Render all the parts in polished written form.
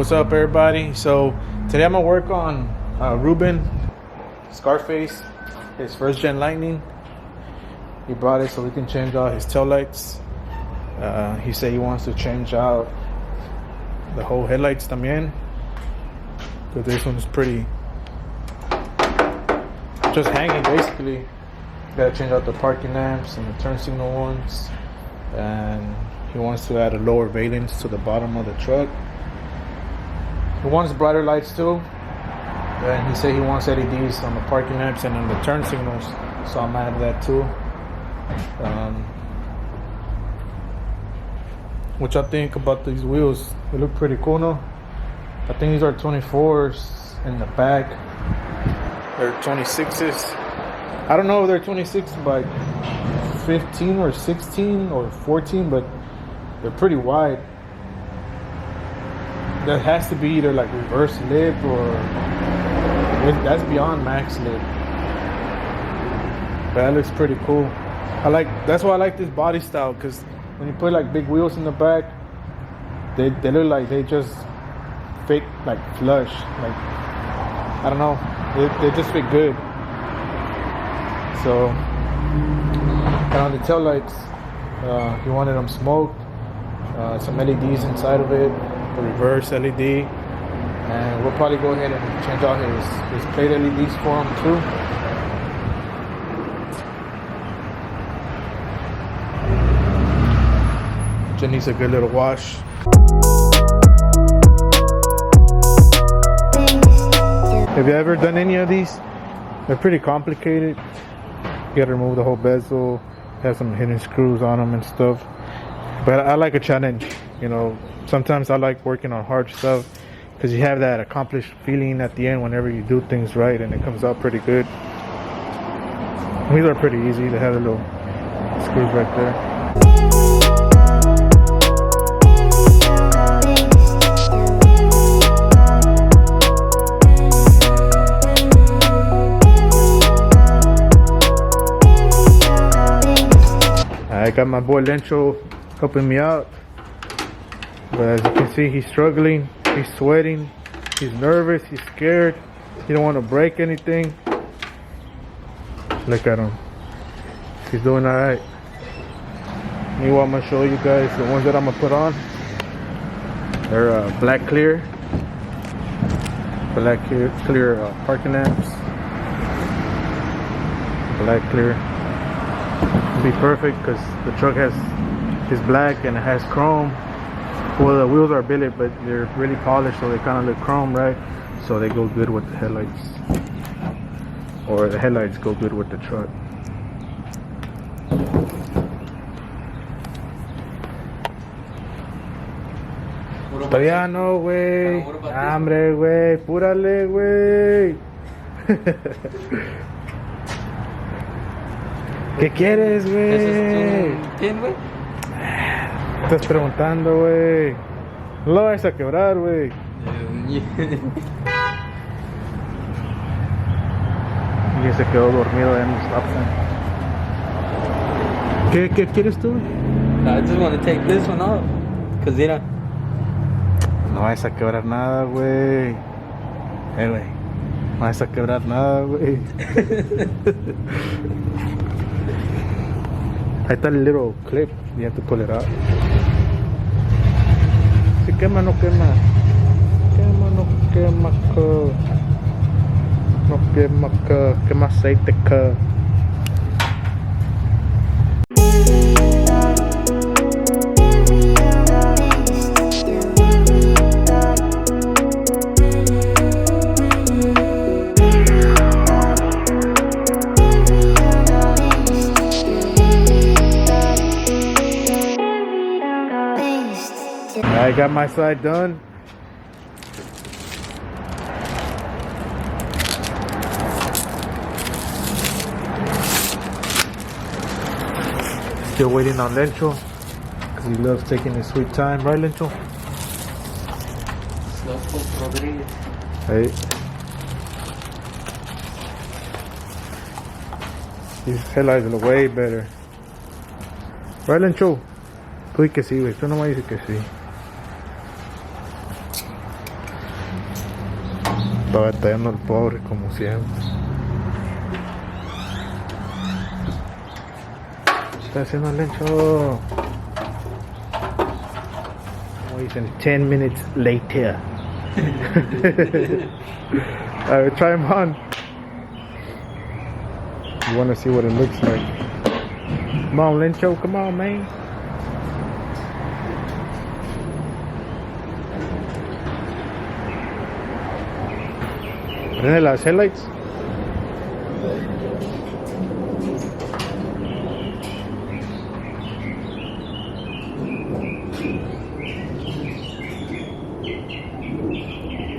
What's up, everybody? So today I'm gonna work on Ruben Scarface, his first gen Lightning. He brought it so we can change out his tail lights. He said he wants to change out the whole headlights también, because this one's pretty just hanging basically. Gotta change out the parking lamps and the turn signal ones, and he wants to add a lower valence to the bottom of the truck. He wants brighter lights too, and he said he wants LEDs on the parking lamps and on the turn signals, so I'm adding that too. What y'all think about these wheels? They look pretty cool, no? I think these are 24s in the back. They're 26s. I don't know if they're 26 by 15 or 16 or 14, but they're pretty wide. That has to be either like reverse lip or that's beyond max lip. But that looks pretty cool. That's why I like this body style, because when you put like big wheels in the back, they look like they just fit like flush. Like, I don't know, they just fit good. So, and on the tail lights, he wanted them smoked. Some LEDs inside of it, the reverse LED, and we'll probably go ahead and change out his plate LEDs for him too. Just needs a good little wash. Have you ever done any of these? They're pretty complicated. You gotta remove the whole bezel, have some hidden screws on them and stuff. But I like a challenge, you know. Sometimes I like working on hard stuff because you have that accomplished feeling at the end whenever you do things right and it comes out pretty good. These are pretty easy. They have the little screws right there. I got my boy Lencho helping me out, but as you can see, he's struggling, he's sweating, he's nervous, he's scared, he don't want to break anything. Look at him, he's doing all right. Meanwhile, I'm gonna show you guys the ones that I'm gonna put on. They're black clear parking lamps, black clear. Be perfect because the truck is black and it has chrome. Well, the wheels are billet, but they're really polished, so they kind of look chrome, right? So they go good with the headlights, or the headlights go good with the truck. Todavía no, güey. Hambre, güey. Púrale, güey. ¿Qué quieres, güey? ¿Quién, güey? Estás preguntando, güey. No lo vas a quebrar, güey. Y se quedó dormido en el stop sign. ¿Qué quieres tú? I just want to take this one off. Cause mira. No vas a quebrar nada, güey. Güey. No vas a quebrar nada, güey. Ahí está el little clip. You have to pull it out. Si quema, no quema. Quema, no quema, no quema, quema aceite, I got my side done. Still waiting on Lencho because he loves taking his sweet time, right, Lencho? Rodriguez. Hey. These headlights look way better. Right, Lencho? Tú di que sí, güey. Tú nomás dices que sí. Está batallando el pobre como siempre. ¿Qué está haciendo el Lencho? Como dicen, 10 minutes later. Alright, try him on. You want to see what it looks like. Come on, Lencho. Come on, man. Prende las headlights.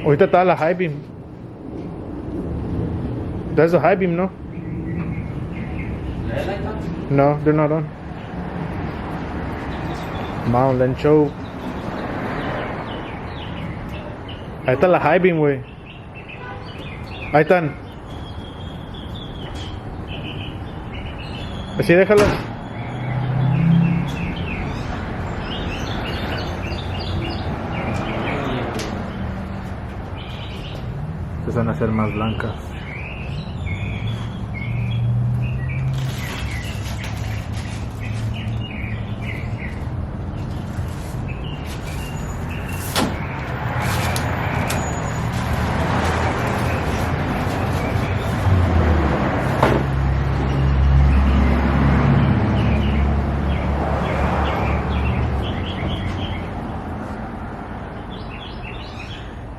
Ahorita está la high beam. That's a high beam, no? No, they're not on. Mount Lencho. Ahí está la high beam, güey. Ahí están. Así déjalas. Estas van a ser más blancas.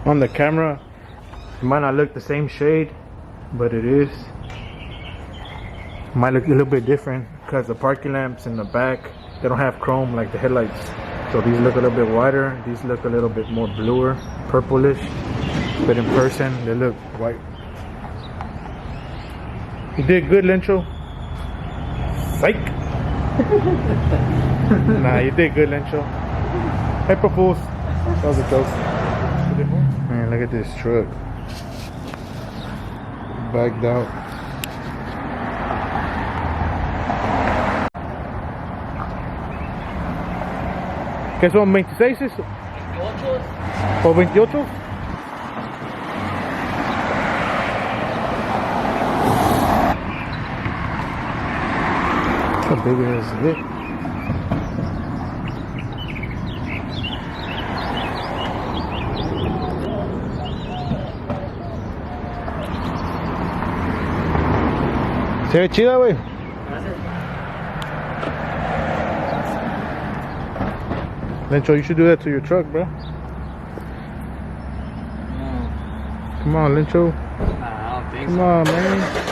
On the camera, it might not look the same shade, but it is. It might look a little bit different because the parking lamps in the back, they don't have chrome like the headlights. So these look a little bit wider, these look a little bit more bluer, purplish, but in person they look white. You did good, Lencho. Psych. Nah, you did good, Lencho. April Fools. That was a joke. Man, look at this truck. Backed out. ¿Qué son 26? 28. ¿O 28? How big is it? Se ve chida, güey. Lencho, you should do that to your truck, bro. Come on, Lencho. I don't think Come so. on, man.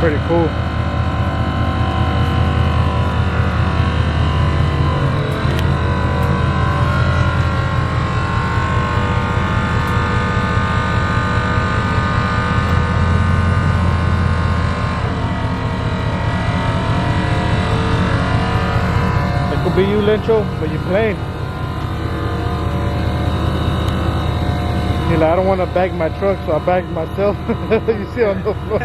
Pretty cool. It could be you, Lencho, but you're playing. You're like, I don't want to bag my truck, so I bagged myself. You see on the floor.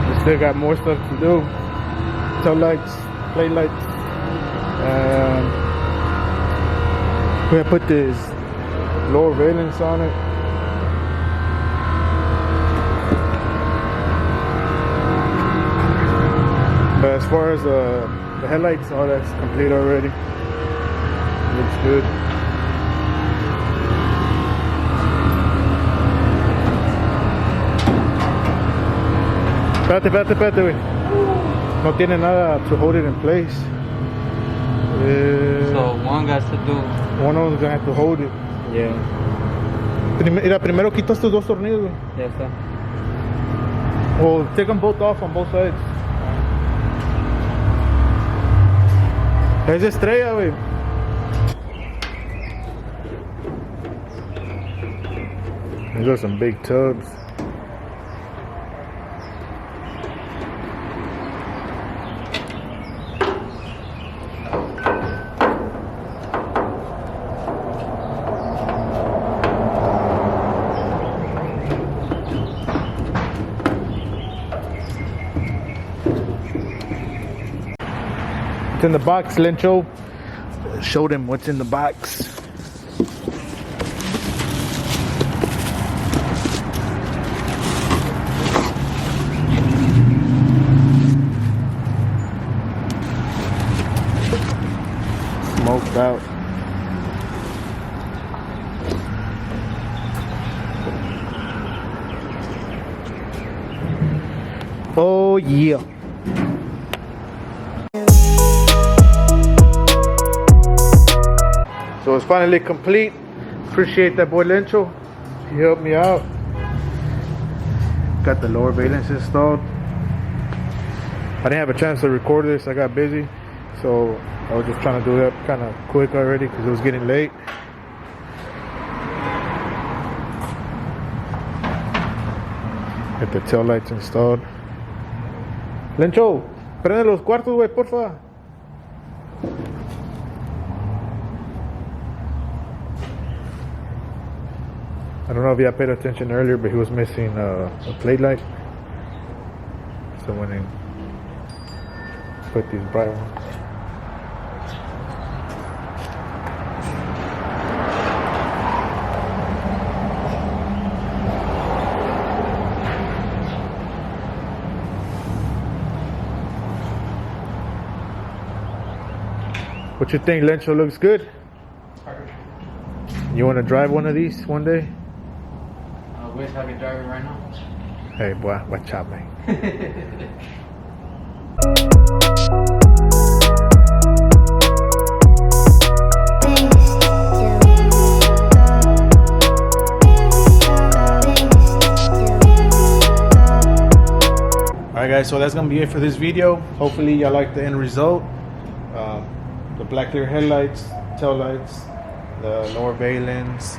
We still got more stuff to do. Tail lights, plate lights. We're gonna put this lower railings on it. But as far as the headlights, all that's complete already. Looks good. Espérate, güey. No tiene nada to hold it in place. So one got to do. One of them's gonna have to hold it. Yeah. Mira, primero quita estos dos tornillos, güey. Ya está. Well, take them both off on both sides. Es estrella, güey. These are some big tubs. What's in the box, Lencho? Show them what's in the box. Smoked out. Oh yeah. So it's finally complete. Appreciate that boy Lencho. He helped me out. Got the lower valence installed. I didn't have a chance to record this. I got busy. So I was just trying to do that kind of quick already because it was getting late. Get the tail lights installed. Lencho, prende los cuartos, güey, porfa. I don't know if you paid attention earlier, but he was missing a plate light. So when he put these bright ones. What you think, Lencho? Looks good? You want to drive one of these one day? I wish I could drive it right now. Hey, boy, watch out, man. Alright guys, so that's gonna be it for this video. Hopefully y'all like the end result. The black clear headlights, tail lights, the lower valence,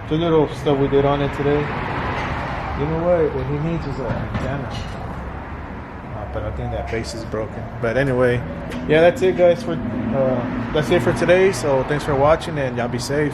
the little stuff we did on it today. You know what he needs is an antenna. But I think that base is broken. But anyway, yeah, that's it guys for that's it for today. So thanks for watching and y'all be safe.